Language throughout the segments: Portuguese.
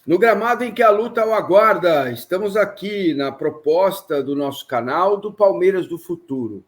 No gramado em que a luta o aguarda, estamos aqui na proposta do nosso canal do Palmeiras do Futuro.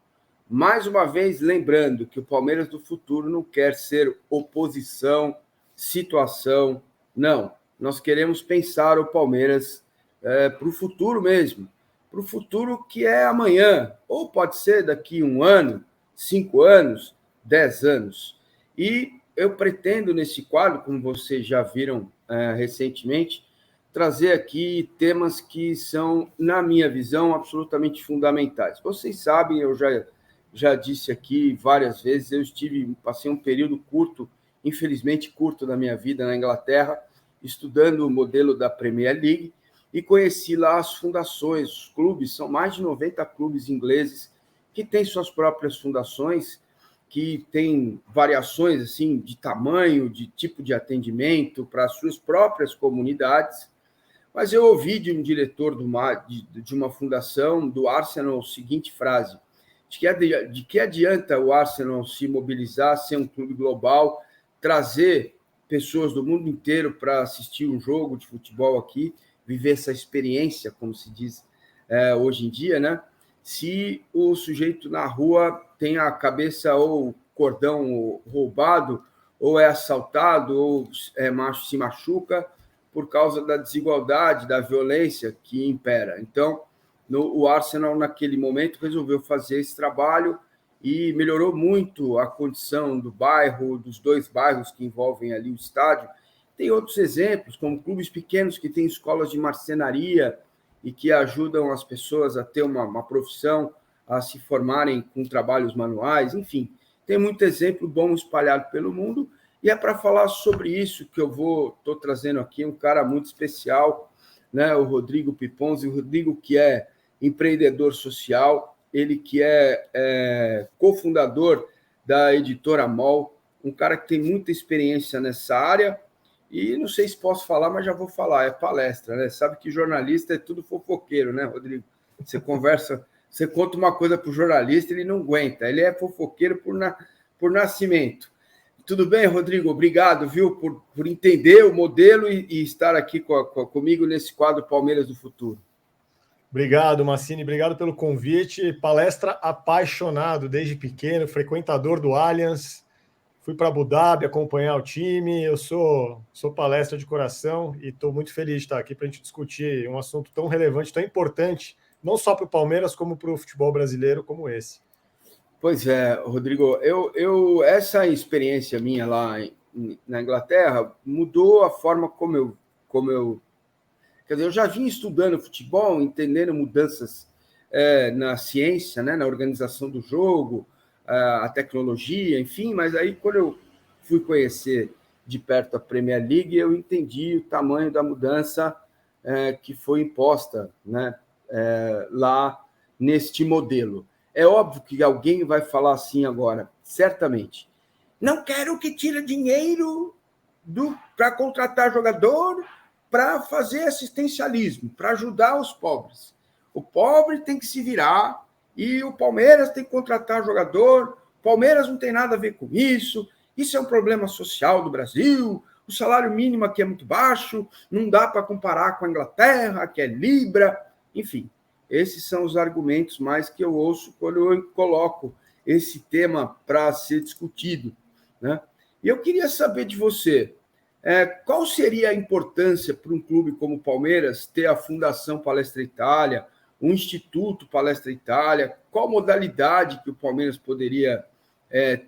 Mais uma vez, lembrando que o Palmeiras do Futuro não quer ser oposição, situação, não. Nós queremos pensar o Palmeiras para o futuro mesmo, para o futuro que é amanhã, ou pode ser daqui 1 ano, 5 anos, 10 anos. E eu pretendo, nesse quadro, como vocês já viram recentemente, trazer aqui temas que são, na minha visão, absolutamente fundamentais. Vocês sabem, eu já disse aqui várias vezes, passei um período curto, infelizmente curto da minha vida na Inglaterra, estudando o modelo da Premier League, e conheci lá as fundações, os clubes, são mais de 90 clubes ingleses que têm suas próprias fundações, que têm variações assim de tamanho, de tipo de atendimento para as suas próprias comunidades. Mas eu ouvi de um diretor de uma fundação do Arsenal a seguinte frase: de que adianta o Arsenal se mobilizar, ser um clube global, trazer pessoas do mundo inteiro para assistir um jogo de futebol aqui, viver essa experiência, como se diz hoje em dia, né? Se o sujeito na rua tem a cabeça ou cordão roubado, ou é assaltado, ou se machuca por causa da desigualdade, da violência que impera. Então, o Arsenal, naquele momento, resolveu fazer esse trabalho e melhorou muito a condição do bairro, dos 2 bairros que envolvem ali o estádio. Tem outros exemplos, como clubes pequenos que têm escolas de marcenaria e que ajudam as pessoas a ter uma profissão, a se formarem com trabalhos manuais, enfim. Tem muito exemplo bom espalhado pelo mundo, e é para falar sobre isso que eu estou trazendo aqui um cara muito especial, né? O Rodrigo Piponzi, o Rodrigo que é empreendedor social, ele que é cofundador da editora MOL, um cara que tem muita experiência nessa área, e não sei se posso falar, mas já vou falar, é palestra, né? Sabe que jornalista é tudo fofoqueiro, né, Rodrigo? Você conversa, você conta uma coisa para o jornalista, ele não aguenta, ele é fofoqueiro por nascimento. Tudo bem, Rodrigo? Obrigado, viu, por entender o modelo e estar aqui comigo nesse quadro Palmeiras do Futuro. Obrigado, Massini. Obrigado pelo convite. Palestra apaixonado desde pequeno, frequentador do Allianz. Fui para Abu Dhabi acompanhar o time. Eu sou palestra de coração e estou muito feliz de estar aqui para a gente discutir um assunto tão relevante, tão importante, não só para o Palmeiras, como para o futebol brasileiro como esse. Pois é, Rodrigo, essa experiência minha lá na Inglaterra mudou a forma como eu quer dizer, eu já vinha estudando futebol, entendendo mudanças na ciência, né, na organização do jogo, a tecnologia, enfim, mas aí quando eu fui conhecer de perto a Premier League, eu entendi o tamanho da mudança que foi imposta, né, lá neste modelo. É óbvio que alguém vai falar assim agora, certamente. Não quero que tire dinheiro para contratar jogador, para fazer assistencialismo, para ajudar os pobres. O pobre tem que se virar e o Palmeiras tem que contratar jogador. O Palmeiras não tem nada a ver com isso. Isso é um problema social do Brasil. O salário mínimo aqui é muito baixo, não dá para comparar com a Inglaterra, que é Libra. Enfim, esses são os argumentos mais que eu ouço quando eu coloco esse tema para ser discutido, né? E eu queria saber de você, qual seria a importância para um clube como o Palmeiras ter a Fundação Palestra Itália, o Instituto Palestra Itália? Qual modalidade que o Palmeiras poderia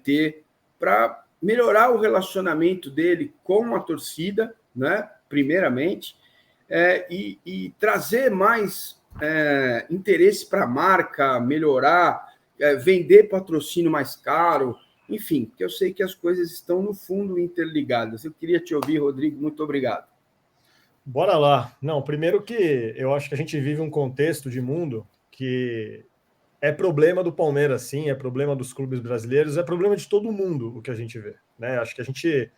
ter para melhorar o relacionamento dele com a torcida, né, primeiramente, e trazer mais interesse para a marca, melhorar, vender patrocínio mais caro, enfim, porque eu sei que as coisas estão, no fundo, interligadas. Eu queria te ouvir, Rodrigo, muito obrigado. Bora lá. Não, primeiro que eu acho que a gente vive um contexto de mundo que é problema do Palmeiras, sim, é problema dos clubes brasileiros, é problema de todo mundo o que a gente vê, né? Acho que a gente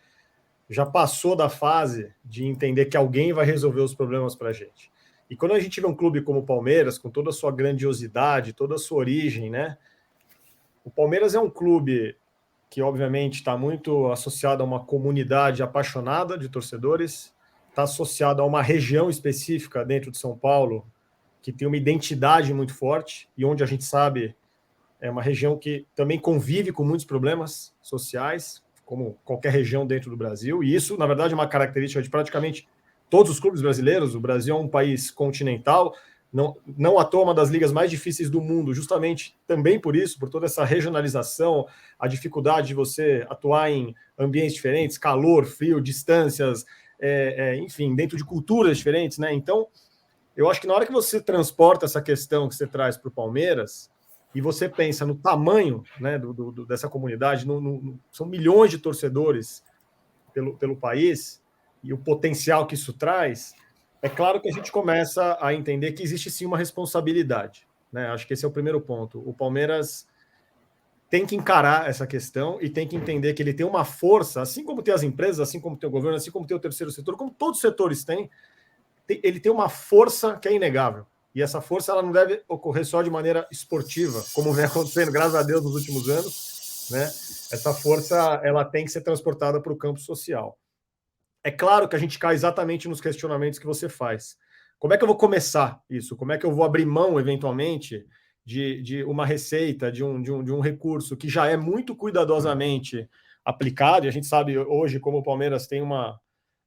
já passou da fase de entender que alguém vai resolver os problemas para a gente. E quando a gente vê um clube como o Palmeiras, com toda a sua grandiosidade, toda a sua origem, né? O Palmeiras é um clube que, obviamente, está muito associado a uma comunidade apaixonada de torcedores, tá associado a uma região específica dentro de São Paulo, que tem uma identidade muito forte, e onde a gente sabe é uma região que também convive com muitos problemas sociais, como qualquer região dentro do Brasil, e isso, na verdade, é uma característica de praticamente todos os clubes brasileiros. O Brasil é um país continental, não à toa uma das ligas mais difíceis do mundo, justamente também por isso, por toda essa regionalização, a dificuldade de você atuar em ambientes diferentes, calor, frio, distâncias, enfim, dentro de culturas diferentes, né? Então, eu acho que na hora que você transporta essa questão que você traz para o Palmeiras, e você pensa no tamanho, né, dessa comunidade, são milhões de torcedores pelo país, e o potencial que isso traz, é claro que a gente começa a entender que existe sim uma responsabilidade, né? Acho que esse é o primeiro ponto. O Palmeiras tem que encarar essa questão e tem que entender que ele tem uma força, assim como tem as empresas, assim como tem o governo, assim como tem o terceiro setor, como todos os setores têm, ele tem uma força que é inegável. E essa força ela não deve ocorrer só de maneira esportiva, como vem acontecendo, graças a Deus, nos últimos anos, né? Essa força ela tem que ser transportada para o campo social. É claro que a gente cai exatamente nos questionamentos que você faz. Como é que eu vou começar isso? Como é que eu vou abrir mão, eventualmente, de uma receita, de um recurso que já é muito cuidadosamente aplicado? E a gente sabe hoje como o Palmeiras tem uma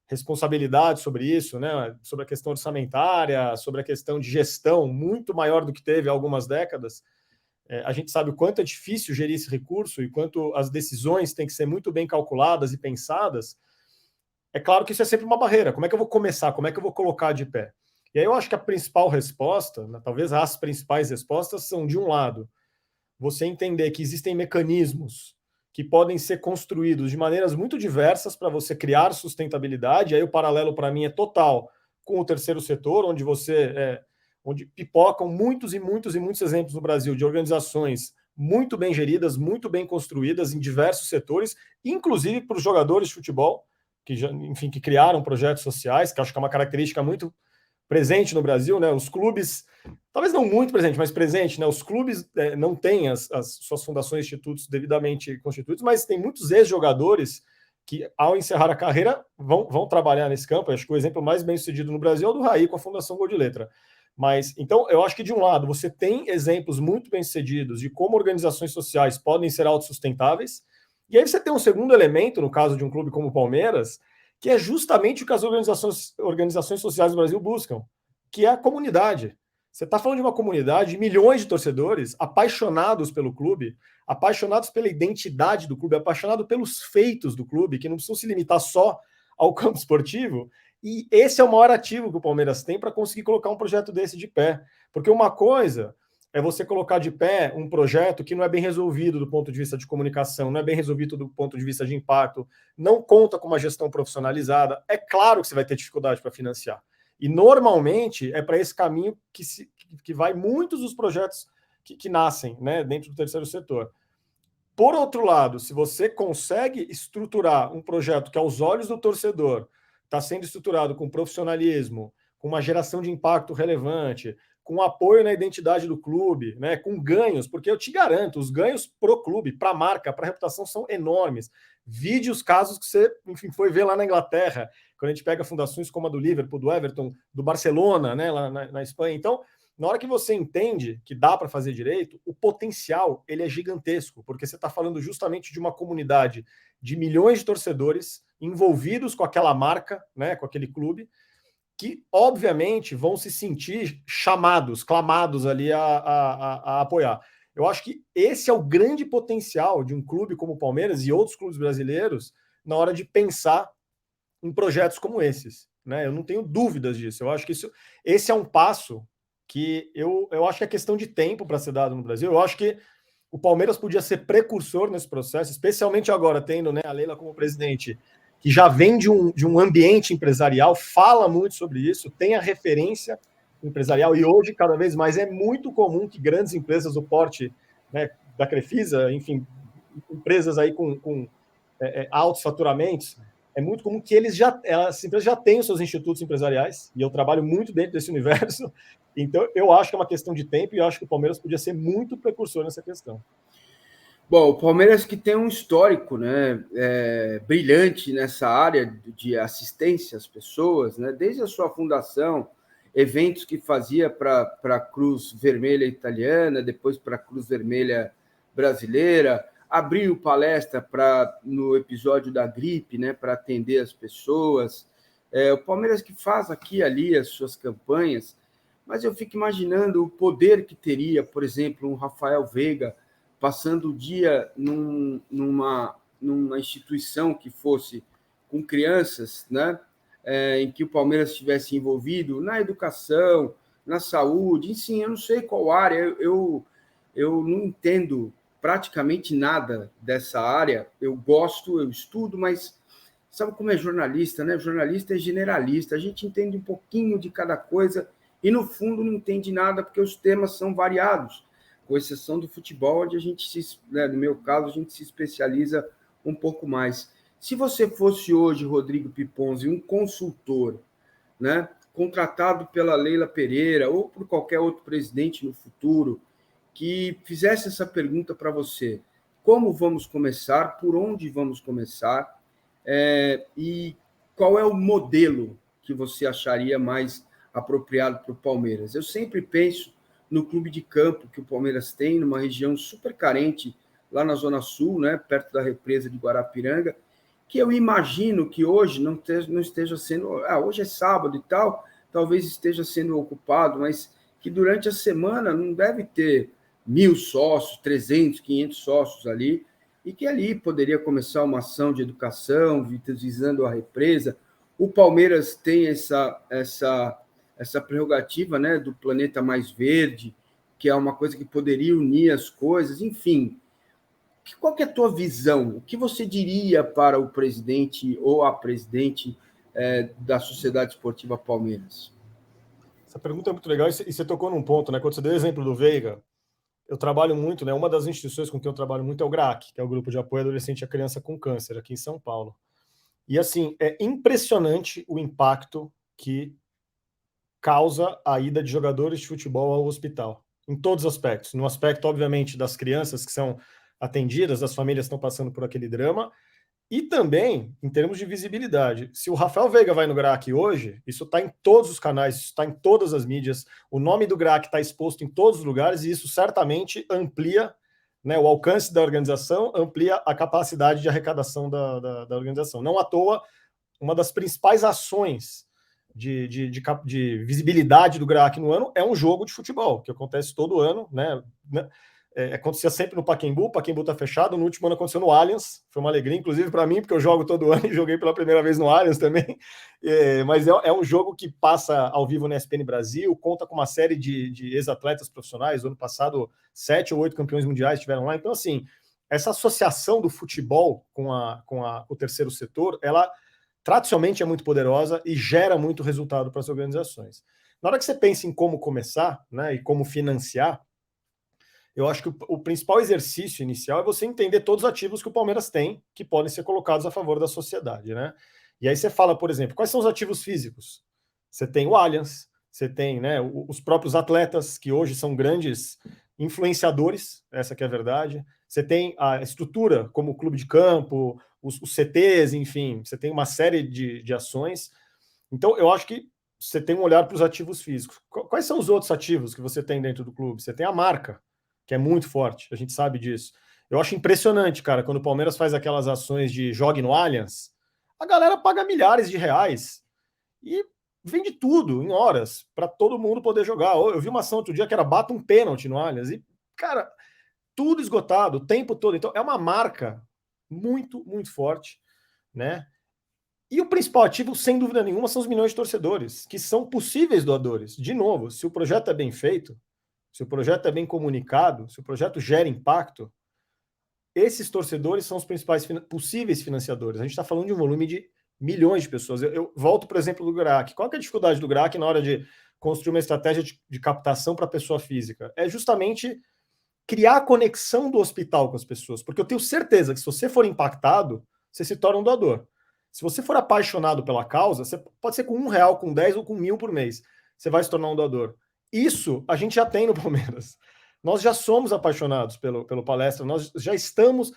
responsabilidade sobre isso, né? Sobre a questão orçamentária, sobre a questão de gestão muito maior do que teve há algumas décadas. A gente sabe o quanto é difícil gerir esse recurso e quanto as decisões têm que ser muito bem calculadas e pensadas. É claro que isso é sempre uma barreira. Como é que eu vou começar? Como é que eu vou colocar de pé? E aí eu acho que a principal resposta, né, talvez as principais respostas, são, de um lado, você entender que existem mecanismos que podem ser construídos de maneiras muito diversas para você criar sustentabilidade. Aí o paralelo, para mim, é total com o terceiro setor, onde onde pipocam muitos e muitos e muitos exemplos no Brasil de organizações muito bem geridas, muito bem construídas em diversos setores, inclusive para os jogadores de futebol, que enfim, que criaram projetos sociais, que acho que é uma característica muito presente no Brasil, né? Os clubes, talvez não muito presente, mas presente, né? Os clubes não têm as suas fundações e institutos devidamente constituídos, mas tem muitos ex-jogadores que, ao encerrar a carreira, vão trabalhar nesse campo. Acho que o exemplo mais bem sucedido no Brasil é o do Raí com a Fundação Gol de Letra. Mas, então, eu acho que, de um lado, você tem exemplos muito bem sucedidos de como organizações sociais podem ser autossustentáveis, e aí você tem um segundo elemento, no caso de um clube como o Palmeiras, que é justamente o que as organizações sociais do Brasil buscam, que é a comunidade. Você está falando de uma comunidade de milhões de torcedores apaixonados pelo clube, apaixonados pela identidade do clube, apaixonados pelos feitos do clube, que não precisam se limitar só ao campo esportivo. E esse é o maior ativo que o Palmeiras tem para conseguir colocar um projeto desse de pé. Porque uma coisa é você colocar de pé um projeto que não é bem resolvido do ponto de vista de comunicação, não é bem resolvido do ponto de vista de impacto, não conta com uma gestão profissionalizada. É claro que você vai ter dificuldade para financiar. E, normalmente, é para esse caminho que vai muitos dos projetos que nascem, né, dentro do terceiro setor. Por outro lado, se você consegue estruturar um projeto que, aos olhos do torcedor, está sendo estruturado com profissionalismo, com uma geração de impacto relevante, com apoio na identidade do clube, né, com ganhos, porque eu te garanto, os ganhos pro clube, para a marca, para a reputação são enormes. Vide os casos que você, enfim, foi ver lá na Inglaterra, quando a gente pega fundações como a do Liverpool, do Everton, do Barcelona, né, lá na Espanha. Então, na hora que você entende que dá para fazer direito, o potencial ele é gigantesco, porque você está falando justamente de uma comunidade de milhões de torcedores envolvidos com aquela marca, né, com aquele clube, que, obviamente, vão se sentir chamados, clamados ali a apoiar. Eu acho que esse é o grande potencial de um clube como o Palmeiras e outros clubes brasileiros na hora de pensar em projetos como esses, né? Eu não tenho dúvidas disso. Eu acho que esse é um passo que eu acho que é questão de tempo para ser dado no Brasil. Eu acho que o Palmeiras podia ser precursor nesse processo, especialmente agora, tendo, né, a Leila como presidente, que já vem de um ambiente empresarial, fala muito sobre isso, tem a referência empresarial, e hoje, cada vez mais, é muito comum que grandes empresas do porte, né, da Crefisa, enfim, empresas aí com altos faturamentos, é muito comum que as empresas já tenham seus institutos empresariais, e eu trabalho muito dentro desse universo, então eu acho que é uma questão de tempo, e eu acho que o Palmeiras podia ser muito precursor nessa questão. Bom, o Palmeiras que tem um histórico, né, brilhante nessa área de assistência às pessoas, né, desde a sua fundação, eventos que fazia para a Cruz Vermelha Italiana, depois para a Cruz Vermelha Brasileira, abriu palestra no episódio da gripe, né, para atender as pessoas. O Palmeiras que faz aqui e ali as suas campanhas, mas eu fico imaginando o poder que teria, por exemplo, um Rafael Veiga passando o dia numa instituição que fosse com crianças, né, em que o Palmeiras estivesse envolvido na educação, na saúde, enfim, eu não sei qual área, eu não entendo praticamente nada dessa área, eu gosto, eu estudo, mas sabe como é jornalista, né? Jornalista é generalista, a gente entende um pouquinho de cada coisa e, no fundo, não entende nada porque os temas são variados, com exceção do futebol, onde a gente, né, no meu caso, a gente se especializa um pouco mais. Se você fosse hoje, Rodrigo Piponzi, um consultor, né, contratado pela Leila Pereira ou por qualquer outro presidente no futuro, que fizesse essa pergunta para você: como vamos começar, por onde vamos começar, e qual é o modelo que você acharia mais apropriado para o Palmeiras? Eu sempre penso no clube de campo que o Palmeiras tem, numa região super carente, lá na Zona Sul, né, perto da represa de Guarapiranga, que eu imagino que hoje não esteja sendo... hoje é sábado e tal, talvez esteja sendo ocupado, mas que durante a semana não deve ter 1.000 sócios, 300, 500 sócios ali, e que ali poderia começar uma ação de educação, visando a represa. O Palmeiras tem essa prerrogativa, né, do planeta mais verde, que é uma coisa que poderia unir as coisas, enfim. Qual que é a tua visão? O que você diria para o presidente ou a presidente da Sociedade Esportiva Palmeiras? Essa pergunta é muito legal e você tocou num ponto, né? Quando você deu o exemplo do Veiga, eu trabalho muito, né? Uma das instituições com quem eu trabalho muito é o GRAC, que é o Grupo de Apoio Adolescente e Criança com Câncer, aqui em São Paulo. E, assim, é impressionante o impacto que causa a ida de jogadores de futebol ao hospital, em todos os aspectos. No aspecto, obviamente, das crianças que são atendidas, das famílias que estão passando por aquele drama, e também em termos de visibilidade. Se o Rafael Veiga vai no GRAC hoje, isso está em todos os canais, isso está em todas as mídias, o nome do GRAC está exposto em todos os lugares, e isso certamente amplia, né, o alcance da organização, amplia a capacidade de arrecadação da organização. Não à toa, uma das principais ações de visibilidade do GRAC no ano é um jogo de futebol, que acontece todo ano, né? Acontecia sempre no Pacaembu, o Pacaembu está fechado, no último ano aconteceu no Allianz, foi uma alegria, inclusive para mim, porque eu jogo todo ano e joguei pela primeira vez no Allianz também, mas é um jogo que passa ao vivo na ESPN Brasil, conta com uma série de ex-atletas profissionais, ano passado 7 ou 8 campeões mundiais estiveram lá, então assim, essa associação do futebol com o terceiro setor, ela tradicionalmente é muito poderosa e gera muito resultado para as organizações. Na hora que você pensa em como começar, né, e como financiar, eu acho que o principal exercício inicial é você entender todos os ativos que o Palmeiras tem que podem ser colocados a favor da sociedade, né? E aí você fala, por exemplo, quais são os ativos físicos? Você tem o Allianz, você tem, né, os próprios atletas, que hoje são grandes influenciadores, essa que é a verdade. Você tem a estrutura, como o clube de campo, os CTs, enfim, você tem uma série de ações. Então, eu acho que você tem um olhar para os ativos físicos. Quais são os outros ativos que você tem dentro do clube? Você tem a marca, que é muito forte, a gente sabe disso. Eu acho impressionante, cara, quando o Palmeiras faz aquelas ações de jogue no Allianz, a galera paga milhares de reais e vende tudo em horas para todo mundo poder jogar. Eu vi uma ação outro dia que era bata um pênalti no Allianz e, cara, tudo esgotado o tempo todo. Então, é uma marca muito, muito forte, né? E o principal ativo, sem dúvida nenhuma, são os milhões de torcedores, que são possíveis doadores. De novo, se o projeto é bem feito, se o projeto é bem comunicado, se o projeto gera impacto, esses torcedores são os principais possíveis financiadores. A gente está falando de um volume de milhões de pessoas. Eu volto, por exemplo, do GRAC. Qual que é a dificuldade do GRAC na hora de construir uma estratégia de captação para a pessoa física? É justamente criar a conexão do hospital com as pessoas, porque eu tenho certeza que se você for impactado, você se torna um doador. Se você for apaixonado pela causa, você pode ser com R$1, com 10 ou com 1.000 por mês, você vai se tornar um doador. Isso a gente já tem no Palmeiras. Nós já somos apaixonados pelo Palestra, nós já estamos...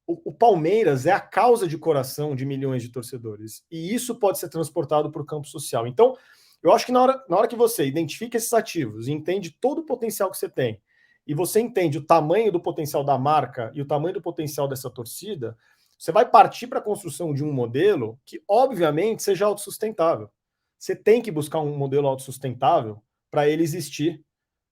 O Palmeiras é a causa de coração de milhões de torcedores. E isso pode ser transportado para o campo social. Então, eu acho que na hora que você identifica esses ativos e entende todo o potencial que você tem, e você entende o tamanho do potencial da marca e o tamanho do potencial dessa torcida, você vai partir para a construção de um modelo que, obviamente, seja autossustentável. Você tem que buscar um modelo autossustentável para ele existir,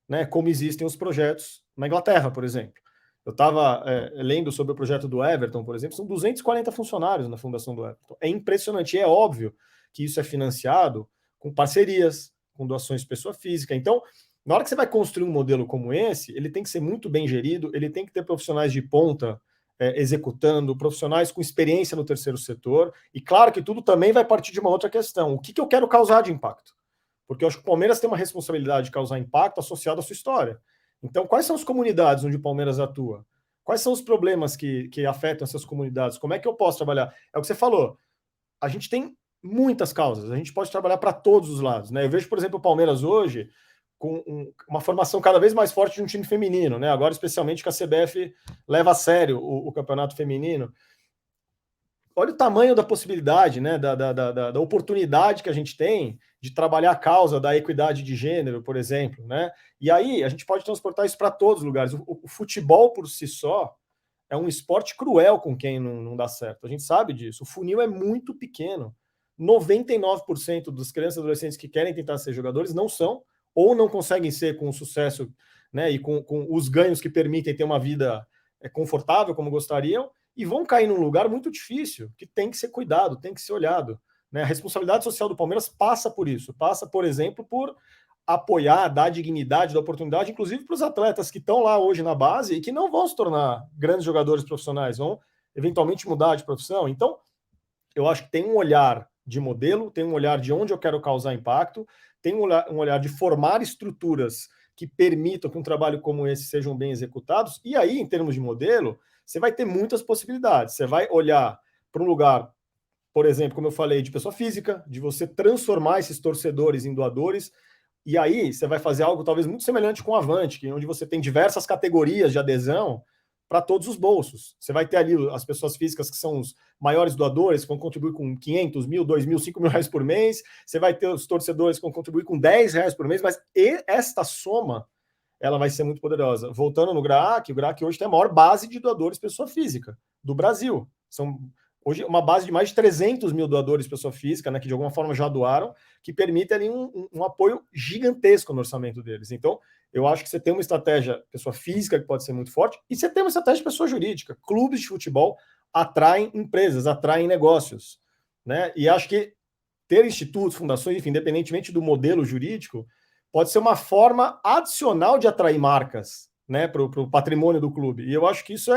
né, como existem os projetos na Inglaterra, por exemplo. Eu estava lendo sobre o projeto do Everton, por exemplo, são 240 funcionários na fundação do Everton. É impressionante, e é óbvio que isso é financiado com parcerias, com doações de pessoa física. Então, na hora que você vai construir um modelo como esse, ele tem que ser muito bem gerido, ele tem que ter profissionais de ponta executando, profissionais com experiência no terceiro setor, e claro que tudo também vai partir de uma outra questão. O que eu quero causar de impacto? Porque eu acho que o Palmeiras tem uma responsabilidade de causar impacto associado à sua história. Então, quais são as comunidades onde o Palmeiras atua? Quais são os problemas que afetam essas comunidades? Como é que eu posso trabalhar? É o que você falou. A gente tem muitas causas. A gente pode trabalhar para todos os lados, né? Eu vejo, por exemplo, o Palmeiras hoje com uma formação cada vez mais forte de um time feminino, né? Agora, especialmente que a CBF leva a sério o campeonato feminino. Olha o tamanho da possibilidade, né? Da oportunidade que a gente tem de trabalhar a causa da equidade de gênero, por exemplo, né? E aí a gente pode transportar isso para todos os lugares. O futebol por si só é um esporte cruel com quem não dá certo. A gente sabe disso. O funil é muito pequeno. 99% das crianças e adolescentes que querem tentar ser jogadores não são, ou não conseguem ser com o sucesso, né, e com os ganhos que permitem ter uma vida confortável como gostariam, e vão cair num lugar muito difícil, que tem que ser cuidado, tem que ser olhado. Né? A responsabilidade social do Palmeiras passa por isso, passa, por exemplo, por apoiar, dar dignidade, dar oportunidade, inclusive para os atletas que estão lá hoje na base e que não vão se tornar grandes jogadores profissionais, vão eventualmente mudar de profissão. Então, eu acho que tem um olhar de modelo, tem um olhar de onde eu quero causar impacto, tem um olhar de formar estruturas que permitam que um trabalho como esse sejam bem executados, e aí, em termos de modelo, você vai ter muitas possibilidades. Você vai olhar para um lugar, por exemplo, como eu falei, de pessoa física, de você transformar esses torcedores em doadores, e aí você vai fazer algo talvez muito semelhante com o Avante, onde você tem diversas categorias de adesão para todos os bolsos. Você vai ter ali as pessoas físicas que são os maiores doadores, que vão contribuir com 500 mil, 2 mil, 5 mil reais por mês. Você vai ter os torcedores que vão contribuir com 10 reais por mês, mas esta soma ela vai ser muito poderosa. Voltando no GRAAC, o GRAAC hoje tem a maior base de doadores pessoa física do Brasil. São hoje uma base de mais de 300 mil doadores pessoa física, né, que de alguma forma já doaram, que permite ali um apoio gigantesco no orçamento deles. Então, eu acho que você tem uma estratégia pessoa física que pode ser muito forte, e você tem uma estratégia pessoa jurídica. Clubes de futebol atraem empresas, atraem negócios. Né? E acho que ter institutos, fundações, enfim, independentemente do modelo jurídico, pode ser uma forma adicional de atrair marcas, né, para o patrimônio do clube. E eu acho que isso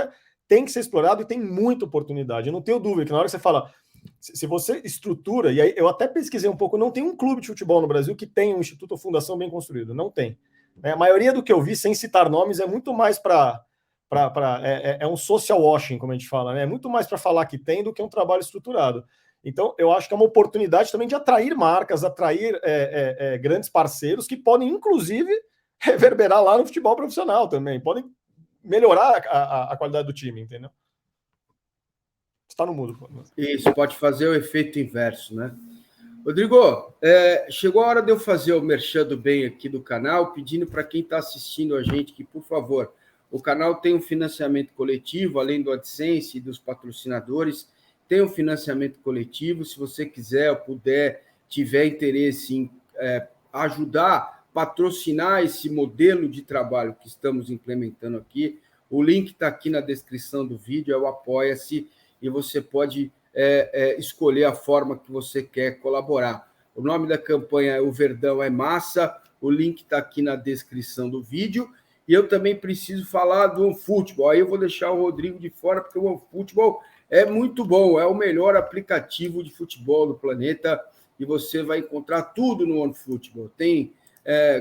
tem que ser explorado e tem muita oportunidade. Eu não tenho dúvida que na hora que você fala, se você estrutura, e aí eu até pesquisei um pouco, não tem um clube de futebol no Brasil que tenha um instituto ou fundação bem construído, não tem. A maioria do que eu vi, sem citar nomes, é muito mais é um social washing, como a gente fala, né? É muito mais para falar que tem do que um trabalho estruturado. Então, eu acho que é uma oportunidade também de atrair marcas, atrair grandes parceiros que podem, inclusive, reverberar lá no futebol profissional também, podem melhorar a qualidade do time, entendeu? Está no mudo. Isso, pode fazer o efeito inverso, né? Rodrigo, chegou a hora de eu fazer o merchan do bem aqui do canal, pedindo para quem está assistindo a gente que, por favor, o canal tem um financiamento coletivo, além do AdSense e dos patrocinadores, tem um financiamento coletivo. Se você quiser ou puder, tiver interesse em ajudar, patrocinar esse modelo de trabalho que estamos implementando aqui, o link está aqui na descrição do vídeo, é o Apoia-se, e você pode escolher a forma que você quer colaborar. O nome da campanha é O Verdão é Massa, o link está aqui na descrição do vídeo, e eu também preciso falar do OneFootball. Aí eu vou deixar o Rodrigo de fora, porque o OneFootball é muito bom, é o melhor aplicativo de futebol do planeta, e você vai encontrar tudo no OneFootball. Tem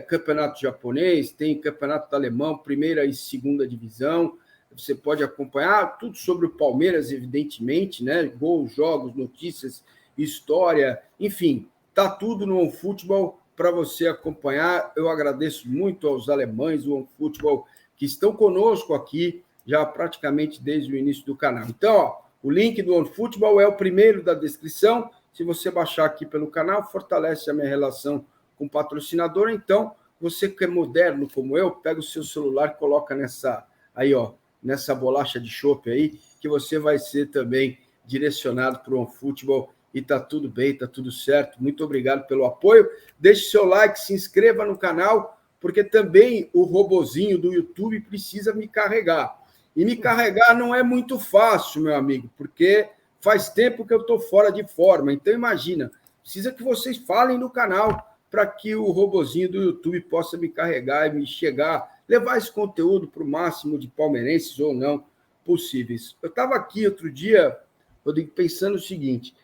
campeonato japonês, tem campeonato alemão, primeira e segunda divisão. Você pode acompanhar tudo sobre o Palmeiras, evidentemente, né? Gols, jogos, notícias, história, enfim, tá tudo no OneFootball para você acompanhar. Eu agradeço muito aos alemães do OneFootball que estão conosco aqui já praticamente desde o início do canal. Então, ó, o link do OneFootball é o primeiro da descrição. Se você baixar aqui pelo canal, fortalece a minha relação com o patrocinador. Então, você que é moderno como eu, pega o seu celular e coloca nessa bolacha de chopp aí, que você vai ser também direcionado para o OneFootball e tá tudo bem, tá tudo certo. Muito obrigado pelo apoio. Deixe seu like, se inscreva no canal, porque também o robozinho do YouTube precisa me carregar. E me carregar não é muito fácil, meu amigo, porque faz tempo que eu estou fora de forma. Então, imagina, precisa que vocês falem no canal para que o robozinho do YouTube possa me carregar e me chegar, levar esse conteúdo para o máximo de palmeirenses ou não possíveis. Eu estava aqui outro dia, Rodrigo, pensando o seguinte,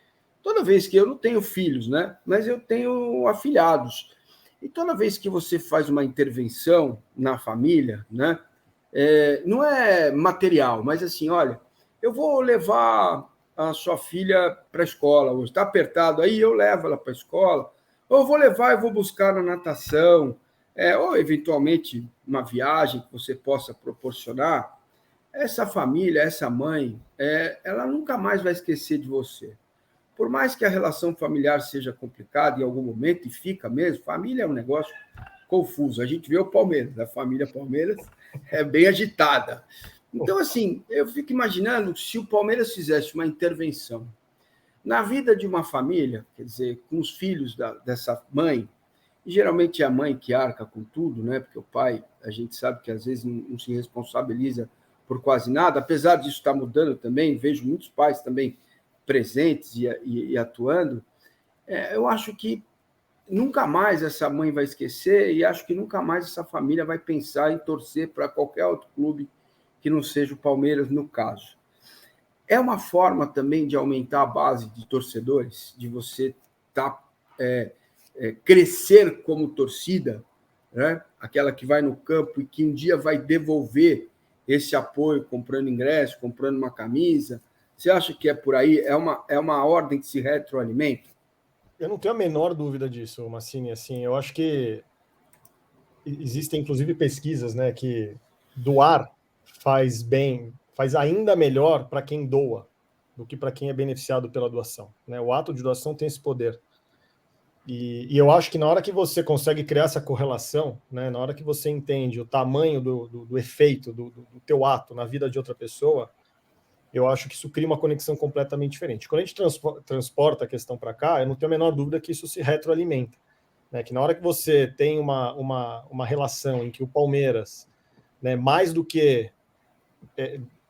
toda vez que eu não tenho filhos, né? Mas eu tenho afilhados. E toda vez que você faz uma intervenção na família, né? Não é material, mas assim, olha, eu vou levar a sua filha para a escola hoje, está apertado aí, eu levo ela para a escola, ou eu vou levar e vou buscar na natação, ou eventualmente uma viagem que você possa proporcionar. Essa família, essa mãe, ela nunca mais vai esquecer de você. Por mais que a relação familiar seja complicada em algum momento, e fica mesmo, família é um negócio confuso. A gente vê o Palmeiras, a família Palmeiras é bem agitada. Então, assim, eu fico imaginando se o Palmeiras fizesse uma intervenção na vida de uma família, quer dizer, com os filhos dessa mãe, e geralmente é a mãe que arca com tudo, né? Porque o pai, a gente sabe que às vezes não se responsabiliza por quase nada, apesar disso estar mudando também, vejo muitos pais também presentes e atuando. Eu acho que nunca mais essa mãe vai esquecer e acho que nunca mais essa família vai pensar em torcer para qualquer outro clube que não seja o Palmeiras, no caso. É uma forma também de aumentar a base de torcedores, de você crescer como torcida, né? Aquela que vai no campo e que um dia vai devolver esse apoio comprando ingresso, comprando uma camisa. Você acha que é por aí? É uma ordem que se retroalimenta? Eu não tenho a menor dúvida disso, Massini. Assim, eu acho que existem, inclusive, pesquisas, né, que doar faz bem, faz ainda melhor para quem doa do que para quem é beneficiado pela doação, né? O ato de doação tem esse poder. E eu acho que na hora que você consegue criar essa correlação, né, na hora que você entende o tamanho do efeito do teu ato na vida de outra pessoa, eu acho que isso cria uma conexão completamente diferente. Quando a gente transporta a questão para cá, eu não tenho a menor dúvida que isso se retroalimenta. Né? Que na hora que você tem uma relação em que o Palmeiras, né, mais do que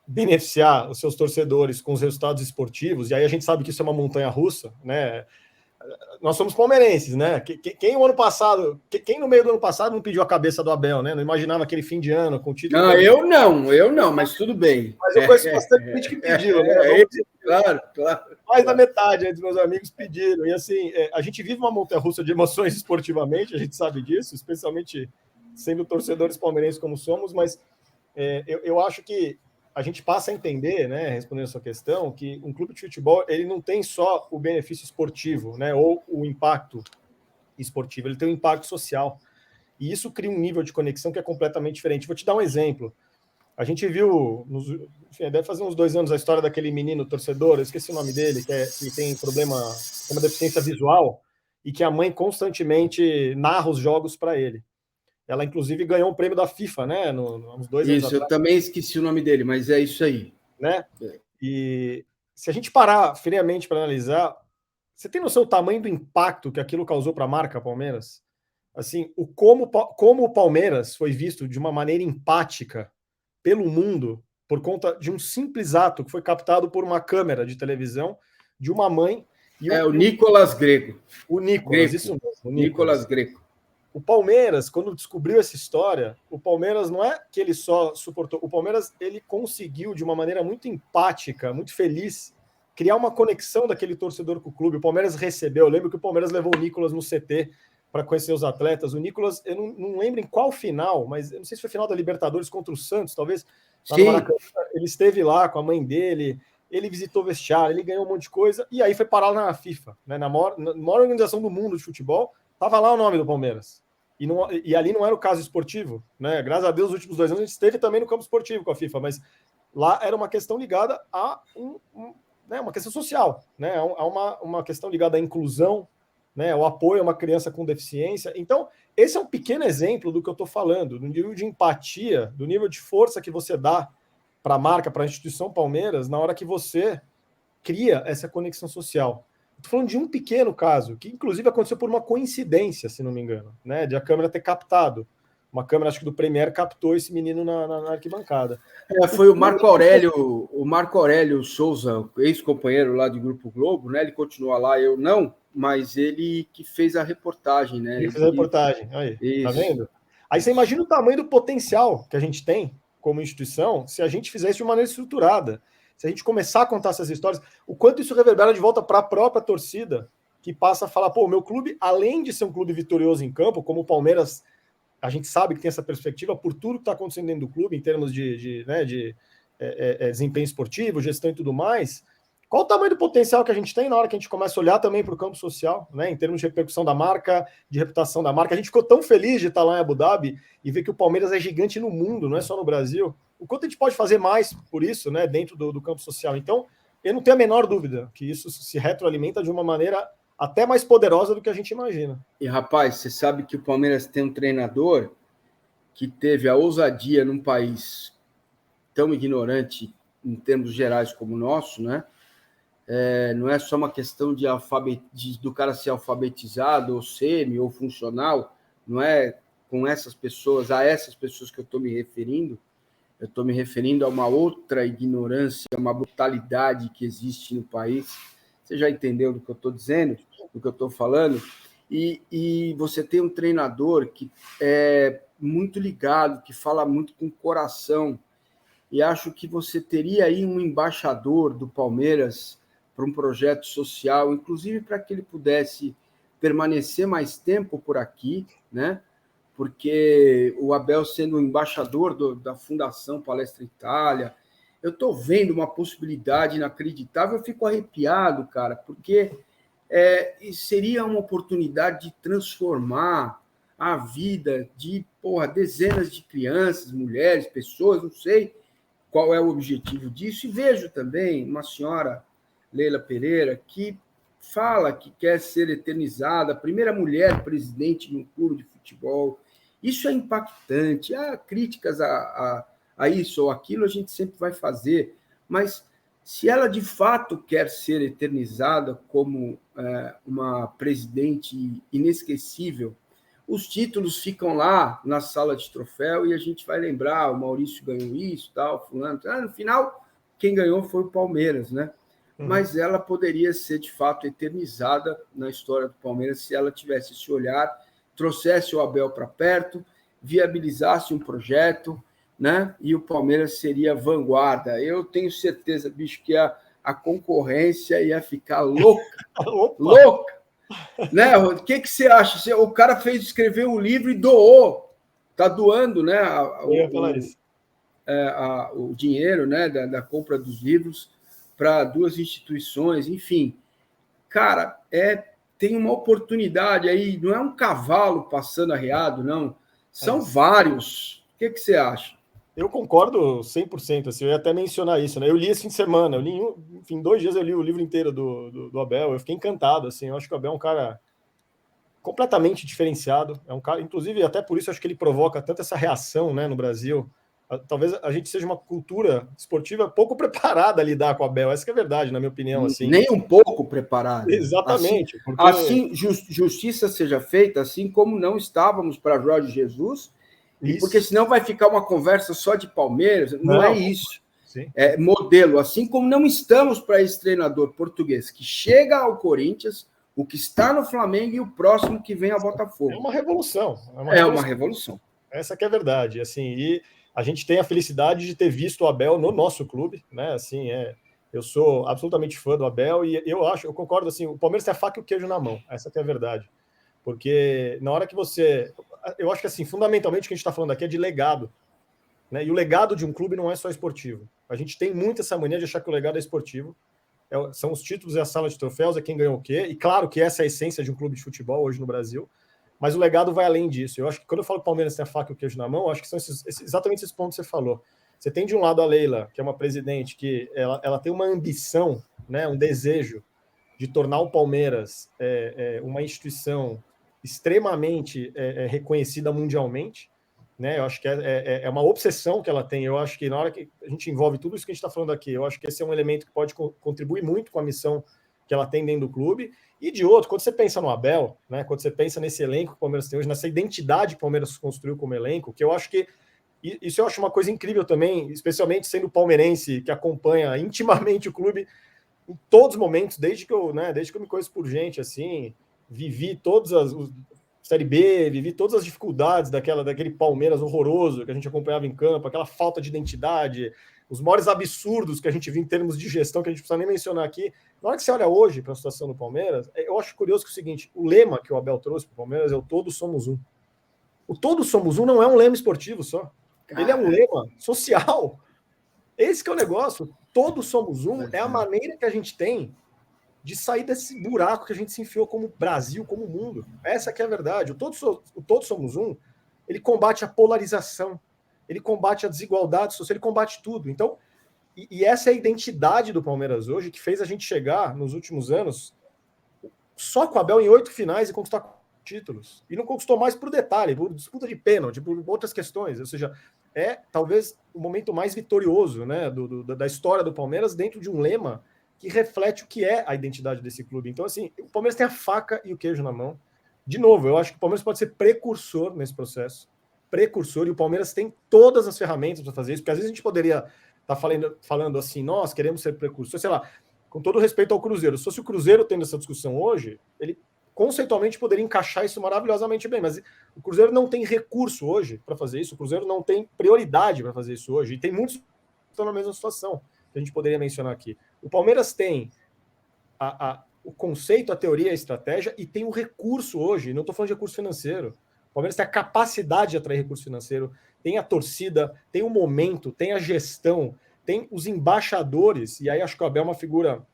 beneficiar os seus torcedores com os resultados esportivos, e aí a gente sabe que isso é uma montanha russa, né? Nós somos palmeirenses, né? Quem o ano passado, quem no meio do ano passado não pediu a cabeça do Abel, né? Não imaginava aquele fim de ano com o título. Não, eu não, mas tudo bem. Mas eu conheço bastante gente que pediu, né? Claro. Mais da metade dos meus amigos pediram. E assim, a gente vive uma montanha-russa de emoções esportivamente, a gente sabe disso, especialmente sendo torcedores palmeirenses como somos, mas eu acho que a gente passa a entender, né, respondendo a sua questão, que um clube de futebol ele não tem só o benefício esportivo, né, ou o impacto esportivo, ele tem um impacto social. E isso cria um nível de conexão que é completamente diferente. Vou te dar um exemplo. A gente viu, deve fazer uns 2 anos, a história daquele menino torcedor, eu esqueci o nome dele, que tem uma deficiência visual, e que a mãe constantemente narra os jogos para ele. Ela, inclusive, ganhou um prêmio da FIFA, né? Uns 2 anos atrás. Isso, eu também esqueci o nome dele, mas é isso aí. Né? E se a gente parar friamente para analisar, você tem noção do tamanho do impacto que aquilo causou para a marca Palmeiras? Assim, como o Palmeiras foi visto de uma maneira empática pelo mundo por conta de um simples ato que foi captado por uma câmera de televisão de uma mãe. O Nicolas Greco. O Nicolas, isso mesmo. O Nicolas Greco. O Palmeiras, quando descobriu essa história, o Palmeiras não é que ele só suportou, o Palmeiras ele conseguiu, de uma maneira muito empática, muito feliz, criar uma conexão daquele torcedor com o clube. O Palmeiras recebeu, eu lembro que o Palmeiras levou o Nicolas no CT para conhecer os atletas. O Nicolas, eu não lembro em qual final, mas eu não sei se foi final da Libertadores contra o Santos, talvez. Sim. Ele esteve lá com a mãe dele, ele visitou o vestiário, ele ganhou um monte de coisa, e aí foi parar na FIFA, né, na maior organização do mundo de futebol. Tava lá o nome do Palmeiras. e ali não era o caso esportivo, né? Graças a Deus, nos últimos 2 anos a gente esteve também no campo esportivo com a FIFA, mas lá era uma questão ligada a né, uma questão social, né? A uma questão ligada à inclusão, né? O apoio a uma criança com deficiência. Então, esse é um pequeno exemplo do que eu estou falando, do nível de empatia, do nível de força que você dá para a marca, para a instituição Palmeiras, na hora que você cria essa conexão social. Estou falando de um pequeno caso, que inclusive aconteceu por uma coincidência, se não me engano, né? De a câmera ter captado. Uma câmera, acho que do Premier, captou esse menino na arquibancada. Foi o Marco Aurélio Souza, ex-companheiro lá de Grupo Globo, né? Ele continua lá, eu não, mas ele que fez a reportagem, né? Ele fez a reportagem, aí, Isso. Tá vendo? Aí você imagina o tamanho do potencial que a gente tem como instituição se a gente fizer isso de maneira estruturada. Se a gente começar a contar essas histórias, o quanto isso reverbera de volta para a própria torcida, que passa a falar, pô, meu clube, além de ser um clube vitorioso em campo, como o Palmeiras, a gente sabe que tem essa perspectiva por tudo que está acontecendo dentro do clube, em termos de desempenho esportivo, gestão e tudo mais. Qual o tamanho do potencial que a gente tem na hora que a gente começa a olhar também para o campo social, né? Em termos de repercussão da marca, de reputação da marca. A gente ficou tão feliz de estar lá em Abu Dhabi e ver que o Palmeiras é gigante no mundo, não é só no Brasil. O quanto a gente pode fazer mais por isso, né? Dentro do campo social. Então, eu não tenho a menor dúvida que isso se retroalimenta de uma maneira até mais poderosa do que a gente imagina. E, rapaz, você sabe que o Palmeiras tem um treinador que teve a ousadia num país tão ignorante em termos gerais como o nosso, né? Não é só uma questão do cara ser alfabetizado, ou semi, ou funcional, não é com essas pessoas, a essas pessoas que eu estou me referindo. Eu estou me referindo a uma outra ignorância, uma brutalidade que existe no país. Você já entendeu do que eu estou dizendo, do que eu estou falando? E você tem um treinador que é muito ligado, que fala muito com o coração. E acho que você teria aí um embaixador do Palmeiras para um projeto social, inclusive para que ele pudesse permanecer mais tempo por aqui, né? Porque o Abel sendo o embaixador da Fundação Palestra Itália, eu estou vendo uma possibilidade inacreditável, eu fico arrepiado, cara, porque seria uma oportunidade de transformar a vida de dezenas de crianças, mulheres, pessoas, não sei qual é o objetivo disso, e vejo também uma senhora, Leila Pereira, que fala que quer ser eternizada, a primeira mulher presidente de um clube de futebol. Isso é impactante. Há críticas a isso ou aquilo, a gente sempre vai fazer, mas se ela de fato quer ser eternizada como uma presidente inesquecível, os títulos ficam lá na sala de troféu e a gente vai lembrar, o Maurício ganhou isso, tal, fulano. No final, quem ganhou foi o Palmeiras, né? Mas ela poderia ser, de fato, eternizada na história do Palmeiras se ela tivesse esse olhar, trouxesse o Abel para perto, viabilizasse um projeto, né? E o Palmeiras seria vanguarda. Eu tenho certeza, bicho, que a concorrência ia ficar louca. Louca! Né? O que você acha? O cara escreveu um livro e doou. Está doando, né? O dinheiro, né? Da compra dos livros para 2 instituições, enfim. Cara, tem uma oportunidade aí, não é um cavalo passando arreado, não. São vários. O que você acha? Eu concordo 100%, assim, eu ia até mencionar isso, né? Eu li esse fim de semana, em 2 dias eu li o livro inteiro do Abel, eu fiquei encantado, assim, eu acho que o Abel é um cara completamente diferenciado, é um cara, inclusive, até por isso acho que ele provoca tanta essa reação, né, no Brasil. Talvez a gente seja uma cultura esportiva pouco preparada a lidar com o Abel, essa que é a verdade, na minha opinião, assim. Nem um pouco preparada. Exatamente. Assim, justiça seja feita, assim como não estávamos para Jorge Jesus, porque senão vai ficar uma conversa só de Palmeiras, não é isso. Sim. É modelo, assim como não estamos para esse treinador português que chega ao Corinthians, o que está no Flamengo e o próximo que vem ao Botafogo. É uma revolução. Uma revolução. Essa que é a verdade, assim, e a gente tem a felicidade de ter visto o Abel no nosso clube, né? Assim, eu sou absolutamente fã do Abel e eu concordo, assim, o Palmeiras tem a faca e o queijo na mão, essa que é a verdade. Porque na hora que eu acho que, assim, fundamentalmente o que a gente está falando aqui é de legado, né? E o legado de um clube não é só esportivo. A gente tem muito essa mania de achar que o legado é esportivo. São os títulos e a sala de troféus, é quem ganhou o quê. E claro que essa é a essência de um clube de futebol hoje no Brasil. mas o legado vai além disso. Eu acho que quando eu falo que o Palmeiras tem a faca e o queijo na mão, eu acho que são exatamente esses pontos que você falou. Você tem de um lado a Leila, que é uma presidente que ela tem uma ambição, né, um desejo de tornar o Palmeiras uma instituição extremamente reconhecida mundialmente, né? Eu acho que é uma obsessão que ela tem. Eu acho que na hora que a gente envolve tudo isso que a gente está falando aqui, eu acho que esse é um elemento que pode contribuir muito com a missão que ela tem dentro do clube. E de outro, quando você pensa no Abel, né? Quando você pensa nesse elenco que o Palmeiras tem hoje, nessa identidade que o Palmeiras construiu como elenco, que eu acho que isso eu acho uma coisa incrível também, especialmente sendo palmeirense que acompanha intimamente o clube em todos os momentos, desde que eu me conheço por gente, assim, vivi todas as Série B, vivi todas as dificuldades daquele Palmeiras horroroso que a gente acompanhava em campo, aquela falta de identidade, os maiores absurdos que a gente viu em termos de gestão, que a gente precisa nem mencionar aqui. Na hora que você olha hoje para a situação do Palmeiras, eu acho curioso que é o seguinte, o lema que o Abel trouxe para o Palmeiras é o todos somos um. O todos somos um não é um lema esportivo só. Ele é um lema social. Esse que é o negócio. Todos somos um. É a maneira que a gente tem de sair desse buraco que a gente se enfiou como Brasil, como mundo. Essa que é a verdade. O todos somos um, ele combate a polarização, ele combate a desigualdade social, ele combate tudo. Então, e essa é a identidade do Palmeiras hoje, que fez a gente chegar, nos últimos anos, só com o Abel em 8 finais e conquistar títulos. E não conquistou mais por detalhe, por disputa de pênalti, por outras questões. Ou seja, talvez o momento mais vitorioso, né, da história do Palmeiras, dentro de um lema que reflete o que é a identidade desse clube. Então, assim, o Palmeiras tem a faca e o queijo na mão. De novo, eu acho que o Palmeiras pode ser precursor nesse processo. Precursor, e o Palmeiras tem todas as ferramentas para fazer isso, porque às vezes a gente poderia estar falando assim, nós queremos ser precursor, sei lá, com todo respeito ao Cruzeiro. Se fosse o Cruzeiro tendo essa discussão hoje, ele conceitualmente poderia encaixar isso maravilhosamente bem, mas o Cruzeiro não tem recurso hoje para fazer isso, o Cruzeiro não tem prioridade para fazer isso hoje, e tem muitos que estão na mesma situação, que a gente poderia mencionar aqui. O Palmeiras tem o conceito, a teoria, a estratégia, e tem o recurso hoje, não estou falando de recurso financeiro, o Palmeiras tem a capacidade de atrair recurso financeiro, tem a torcida, tem o momento, tem a gestão, tem os embaixadores, e aí acho que o Abel é uma figura,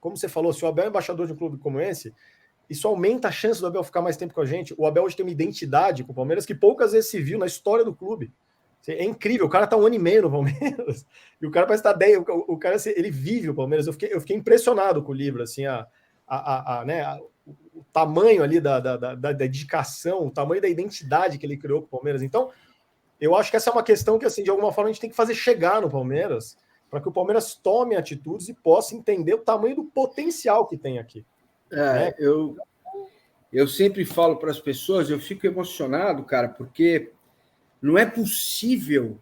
como você falou, se o Abel é embaixador de um clube como esse, isso aumenta a chance do Abel ficar mais tempo com a gente. O Abel hoje tem uma identidade com o Palmeiras que poucas vezes se viu na história do clube. É incrível, o cara tá 1 ano e meio no Palmeiras, e o cara parece estar 10, o cara, ele vive o Palmeiras. Eu fiquei impressionado com o livro, assim, o tamanho ali da dedicação, o tamanho da identidade que ele criou com o Palmeiras. Então, eu acho que essa é uma questão que, assim, de alguma forma a gente tem que fazer chegar no Palmeiras, para que o Palmeiras tome atitudes e possa entender o tamanho do potencial que tem aqui. Né? Eu sempre falo para as pessoas, eu fico emocionado, cara, porque não é possível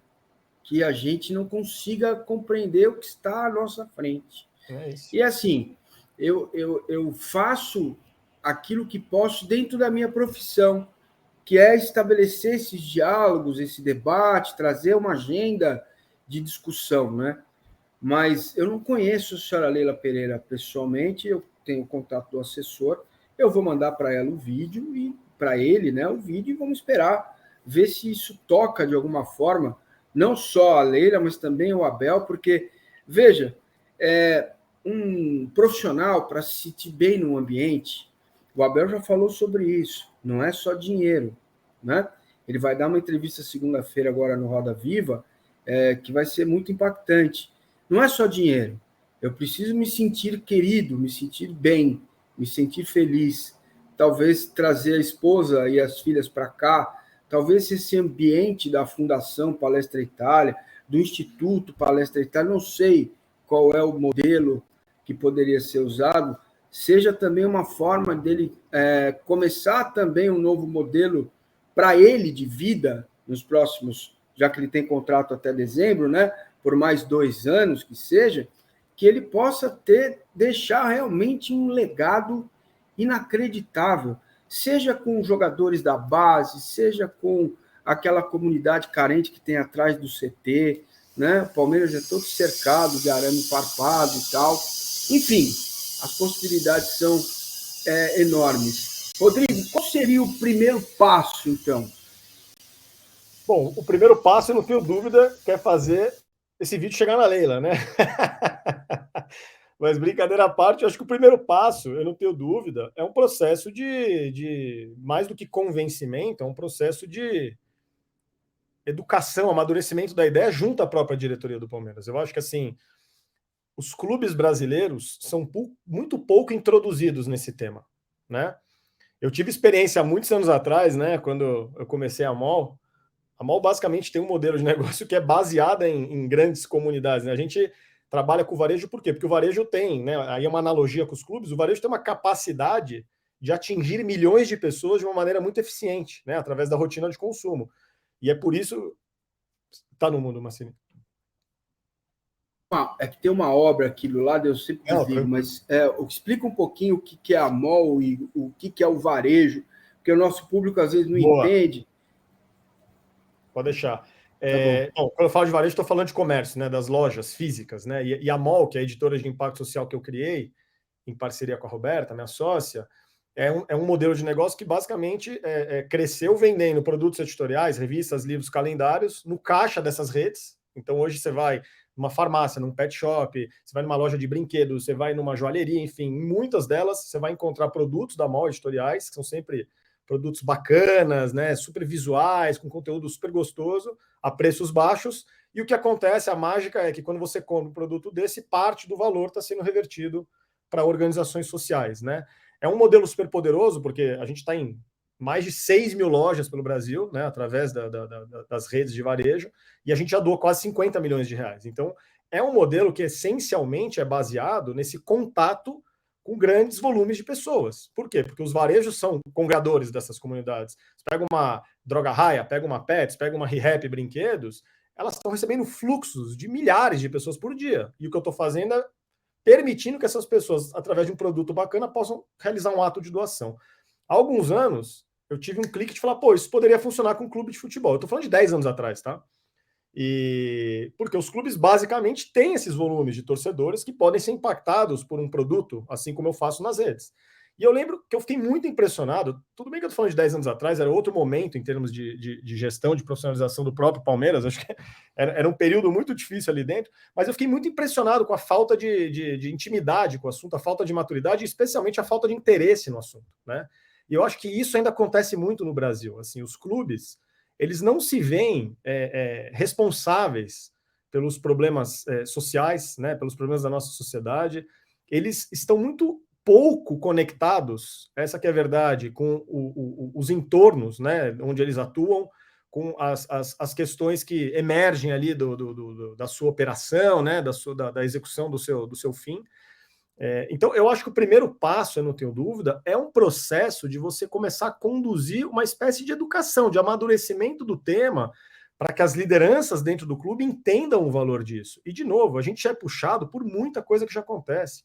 que a gente não consiga compreender o que está à nossa frente. E assim, eu faço aquilo que posso dentro da minha profissão, que é estabelecer esses diálogos, esse debate, trazer uma agenda de discussão, né? Mas eu não conheço a senhora Leila Pereira pessoalmente, eu tenho o contato do assessor, eu vou mandar para ela o vídeo e para ele, né, o vídeo, e vamos esperar ver se isso toca de alguma forma, não só a Leila, mas também o Abel, porque, veja, um profissional para se sentir bem no ambiente, o Abel já falou sobre isso, não é só dinheiro, né? Ele vai dar uma entrevista segunda-feira agora no Roda Viva, que vai ser muito impactante. Não é só dinheiro. Eu preciso me sentir querido, me sentir bem, me sentir feliz. Talvez trazer a esposa e as filhas para cá. Talvez esse ambiente da Fundação Palestra Itália, do Instituto Palestra Itália, não sei qual é o modelo que poderia ser usado, seja também uma forma dele começar também um novo modelo para ele de vida nos próximos, já que ele tem contrato até dezembro, né? Por mais 2 anos que seja, que ele possa deixar realmente um legado inacreditável, seja com jogadores da base, seja com aquela comunidade carente que tem atrás do CT, né? O Palmeiras é todo cercado de arame farpado e tal. Enfim, as possibilidades são enormes. Rodrigo, qual seria o primeiro passo, então? Bom, o primeiro passo, eu não tenho dúvida, que é fazer esse vídeo chegar na Leila, né? Mas brincadeira à parte, eu acho que o primeiro passo, eu não tenho dúvida, é um processo de mais do que convencimento, é um processo de educação, amadurecimento da ideia junto à própria diretoria do Palmeiras. Eu acho que assim, os clubes brasileiros são muito pouco introduzidos nesse tema, né? Eu tive experiência há muitos anos atrás, né, quando eu comecei a MOL. A MOL basicamente tem um modelo de negócio que é baseada em grandes comunidades, né? A gente trabalha com o varejo por quê? Porque o varejo tem, né, aí é uma analogia com os clubes, o varejo tem uma capacidade de atingir milhões de pessoas de uma maneira muito eficiente, né, através da rotina de consumo. E é por isso tá no mundo, Massini. É que tem uma obra aqui do lado, eu sempre desligo, mas explica um pouquinho o que é a MOL e o que é o varejo, porque o nosso público às vezes não entende. Pode deixar. Bom, quando eu falo de varejo, estou falando de comércio, né, das lojas físicas, né? E a MOL, que é a editora de impacto social que eu criei, em parceria com a Roberta, minha sócia, é um modelo de negócio que basicamente cresceu vendendo produtos editoriais, revistas, livros, calendários, no caixa dessas redes. Então, hoje você vai numa farmácia, num pet shop, você vai numa loja de brinquedos, você vai numa joalheria, enfim, em muitas delas você vai encontrar produtos da MOL editoriais, que são sempre produtos bacanas, né, super visuais, com conteúdo super gostoso, a preços baixos. E o que acontece, a mágica é que quando você compra um produto desse, parte do valor está sendo revertido para organizações sociais, né? É um modelo super poderoso, porque a gente está em mais de 6 mil lojas pelo Brasil, né, através das redes de varejo, e a gente já doa quase 50 milhões de reais. Então, é um modelo que essencialmente é baseado nesse contato com grandes volumes de pessoas. Por quê? Porque os varejos são congregadores dessas comunidades. Você pega uma Droga Raia, pega uma Pets, pega uma ReHap Brinquedos, elas estão recebendo fluxos de milhares de pessoas por dia. E o que eu estou fazendo é permitindo que essas pessoas, através de um produto bacana, possam realizar um ato de doação. Há alguns anos, eu tive um clique de falar, pô, isso poderia funcionar com um clube de futebol. Eu estou falando de 10 anos atrás, tá? E porque os clubes basicamente têm esses volumes de torcedores que podem ser impactados por um produto, assim como eu faço nas redes. E eu lembro que eu fiquei muito impressionado. Tudo bem que eu estou falando de 10 anos atrás, era outro momento em termos de gestão, de profissionalização do próprio Palmeiras. Acho que era um período muito difícil ali dentro, mas eu fiquei muito impressionado com a falta de intimidade com o assunto, a falta de maturidade, e especialmente a falta de interesse no assunto, né? E eu acho que isso ainda acontece muito no Brasil. Assim, os clubes eles não se veem responsáveis pelos problemas sociais, né, pelos problemas da nossa sociedade. Eles estão muito pouco conectados, essa que é a verdade, com os entornos, né, onde eles atuam, com as questões que emergem ali da sua operação, né, da execução do seu fim. Então, eu acho que o primeiro passo, eu não tenho dúvida, é um processo de você começar a conduzir uma espécie de educação, de amadurecimento do tema, para que as lideranças dentro do clube entendam o valor disso. E, de novo, a gente é puxado por muita coisa que já acontece.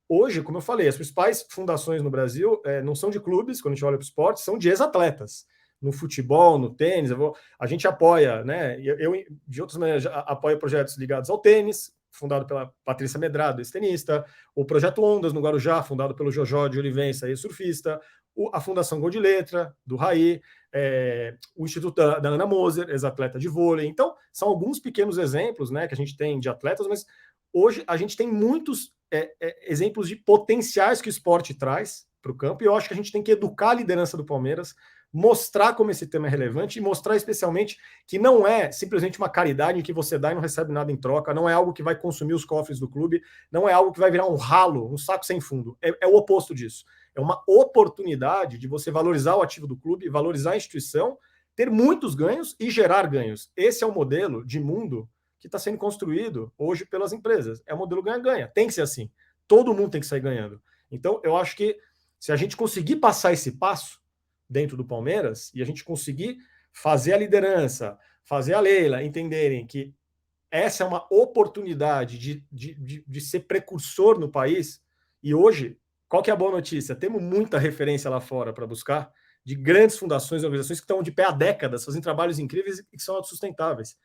Hoje, como eu falei, as principais fundações no Brasil não são de clubes, quando a gente olha para o esporte, são de ex-atletas. No futebol, no tênis, a gente apoia, né? Eu, de outras maneiras, apoio projetos ligados ao tênis, fundado pela Patrícia Medrado, ex-tenista, o Projeto Ondas, no Guarujá, fundado pelo Jojó de Olivença, ex-surfista, a Fundação Gol de Letra, do Raí, o Instituto da Ana Moser, ex-atleta de vôlei. Então, são alguns pequenos exemplos, né, que a gente tem de atletas, mas hoje a gente tem muitos exemplos de potenciais que o esporte traz para o campo, e eu acho que a gente tem que educar a liderança do Palmeiras, mostrar como esse tema é relevante e mostrar especialmente que não é simplesmente uma caridade em que você dá e não recebe nada em troca, não é algo que vai consumir os cofres do clube, não é algo que vai virar um ralo, um saco sem fundo. É o oposto disso. É uma oportunidade de você valorizar o ativo do clube, valorizar a instituição, ter muitos ganhos e gerar ganhos. Esse é o modelo de mundo que está sendo construído hoje pelas empresas. É o modelo ganha-ganha. Tem que ser assim. Todo mundo tem que sair ganhando. Então, eu acho que se a gente conseguir passar esse passo dentro do Palmeiras e a gente conseguir fazer a liderança, fazer a Leila entenderem que essa é uma oportunidade de ser precursor no país. E hoje, qual que é a boa notícia? Temos muita referência lá fora para buscar de grandes fundações e organizações que estão de pé há décadas, fazendo trabalhos incríveis e que são autossustentáveis.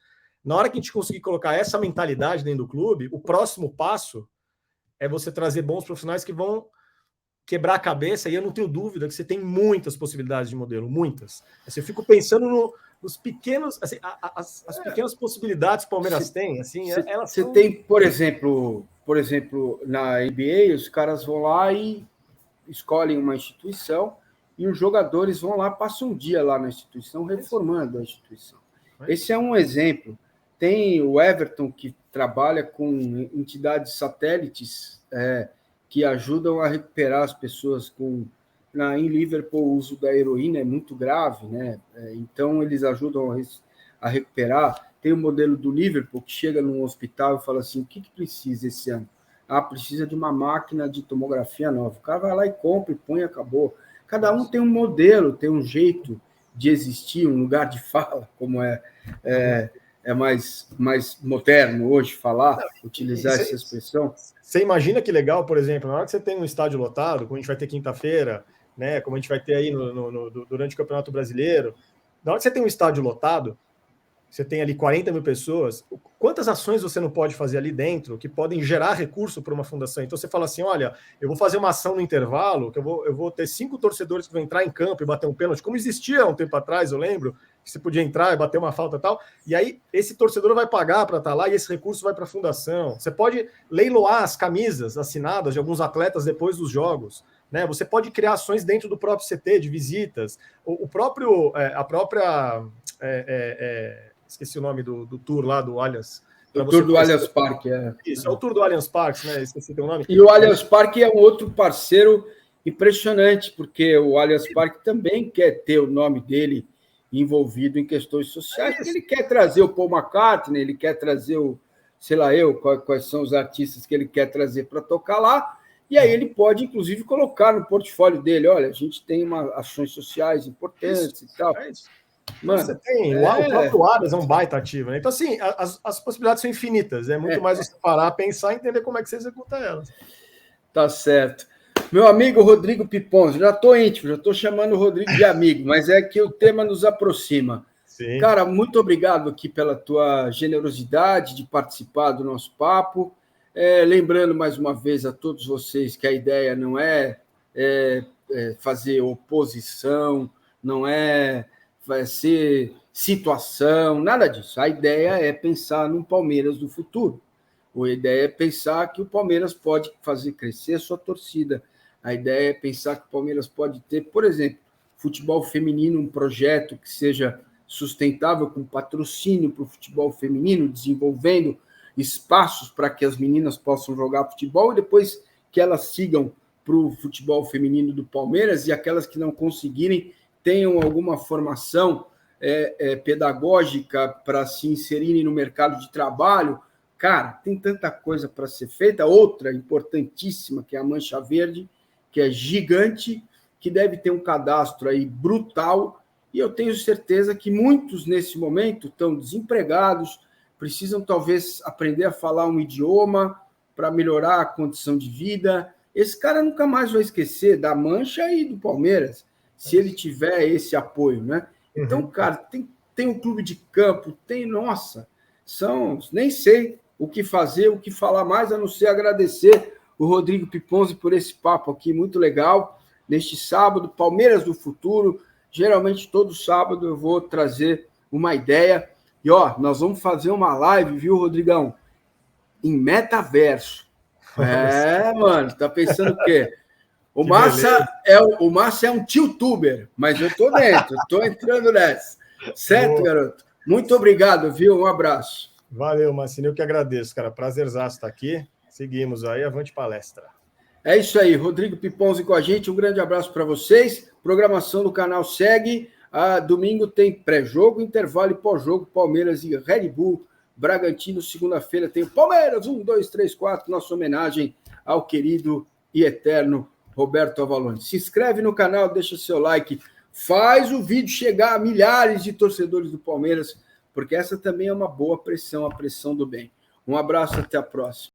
Na hora que a gente conseguir colocar essa mentalidade dentro do clube, o próximo passo é você trazer bons profissionais que vão quebrar a cabeça, e eu não tenho dúvida que você tem muitas possibilidades de modelo, muitas. Assim, eu fico pensando nos pequenos, assim, as pequenas possibilidades que o Palmeiras tem, assim, elas você são... tem, por exemplo, por exemplo, na NBA, os caras vão lá e escolhem uma instituição e os jogadores vão lá, passam um dia lá na instituição, reformando a instituição. Esse é um exemplo. Tem o Everton, que trabalha com entidades satélites que ajudam a recuperar as pessoas com... Em Liverpool, o uso da heroína é muito grave, né? Então, eles ajudam a recuperar. Tem o modelo do Liverpool, que chega num hospital e fala assim, o que precisa esse ano? Precisa de uma máquina de tomografia nova. O cara vai lá e compra, e põe e acabou. Cada um tem um modelo, tem um jeito de existir, um lugar de fala, como é mais moderno hoje utilizar essa expressão. Você imagina que legal, por exemplo, na hora que você tem um estádio lotado, como a gente vai ter quinta-feira, né, como a gente vai ter aí durante o Campeonato Brasileiro, na hora que você tem um estádio lotado, você tem ali 40 mil pessoas, quantas ações você não pode fazer ali dentro que podem gerar recurso para uma fundação? Então você fala assim, olha, eu vou fazer uma ação no intervalo, que eu vou ter 5 torcedores que vão entrar em campo e bater um pênalti, como existia há um tempo atrás, eu lembro, que você podia entrar e bater uma falta e tal, e aí esse torcedor vai pagar para estar lá e esse recurso vai para a fundação. Você pode leiloar as camisas assinadas de alguns atletas depois dos jogos, né? Você pode criar ações dentro do próprio CT, de visitas, esqueci o nome do tour lá do Allianz. O tour do Allianz Parque. Isso, é o tour do Allianz Parque, né? Esqueci o nome. E o Allianz Parque é um outro parceiro impressionante, porque o Allianz Parque também quer ter o nome dele envolvido em questões sociais, porque ele quer trazer o Paul McCartney, ele quer trazer quais são os artistas que ele quer trazer para tocar lá, e aí ele pode, inclusive, colocar no portfólio dele, olha, a gente tem ações sociais importantes e tal. Mano, você tem, o próprio Aras é um baita ativo, né? Então, assim, as possibilidades são infinitas. É muito mais você parar, pensar e entender como é que você executa elas. Tá certo. Meu amigo Rodrigo Piponzi, já estou íntimo, já estou chamando o Rodrigo de amigo, mas é que o tema nos aproxima. Sim. Cara, muito obrigado aqui pela tua generosidade de participar do nosso papo. Lembrando mais uma vez a todos vocês que a ideia não é fazer oposição, não vai ser situação, nada disso. A ideia é pensar no Palmeiras do futuro. A ideia é pensar que o Palmeiras pode fazer crescer a sua torcida. A ideia é pensar que o Palmeiras pode ter, por exemplo, futebol feminino, um projeto que seja sustentável, com patrocínio para o futebol feminino, desenvolvendo espaços para que as meninas possam jogar futebol e depois que elas sigam para o futebol feminino do Palmeiras, e aquelas que não conseguirem tenham alguma formação pedagógica para se inserirem no mercado de trabalho. Cara, tem tanta coisa para ser feita. Outra importantíssima, que é a Mancha Verde, que é gigante, que deve ter um cadastro aí brutal, e eu tenho certeza que muitos, nesse momento, estão desempregados, precisam talvez aprender a falar um idioma para melhorar a condição de vida. Esse cara nunca mais vai esquecer da Mancha e do Palmeiras, se ele tiver esse apoio, né? Então, cara, tem um clube de campo, nem sei o que fazer, o que falar mais, a não ser agradecer o Rodrigo Piponzi por esse papo aqui, muito legal, neste sábado, Palmeiras do Futuro. Geralmente, todo sábado eu vou trazer uma ideia, e nós vamos fazer uma live, viu, Rodrigão? Em metaverso. Mano, tá pensando o quê? O Massa é um tiltuber, mas eu tô dentro, tô entrando nessa. Certo, garoto? Muito obrigado, viu? Um abraço. Valeu, Mancini, eu que agradeço, cara. Prazerzaço estar aqui. Seguimos aí, avante palestra. É isso aí, Rodrigo Piponzi com a gente. Um grande abraço para vocês. Programação do canal segue. Domingo tem pré-jogo, intervalo e pós-jogo, Palmeiras e Red Bull Bragantino. Segunda-feira tem o Palmeiras 1, 2, 3, 4. Nossa homenagem ao querido e eterno Roberto Avalone. Se inscreve no canal, deixa seu like, faz o vídeo chegar a milhares de torcedores do Palmeiras, porque essa também é uma boa pressão, a pressão do bem. Um abraço, até a próxima.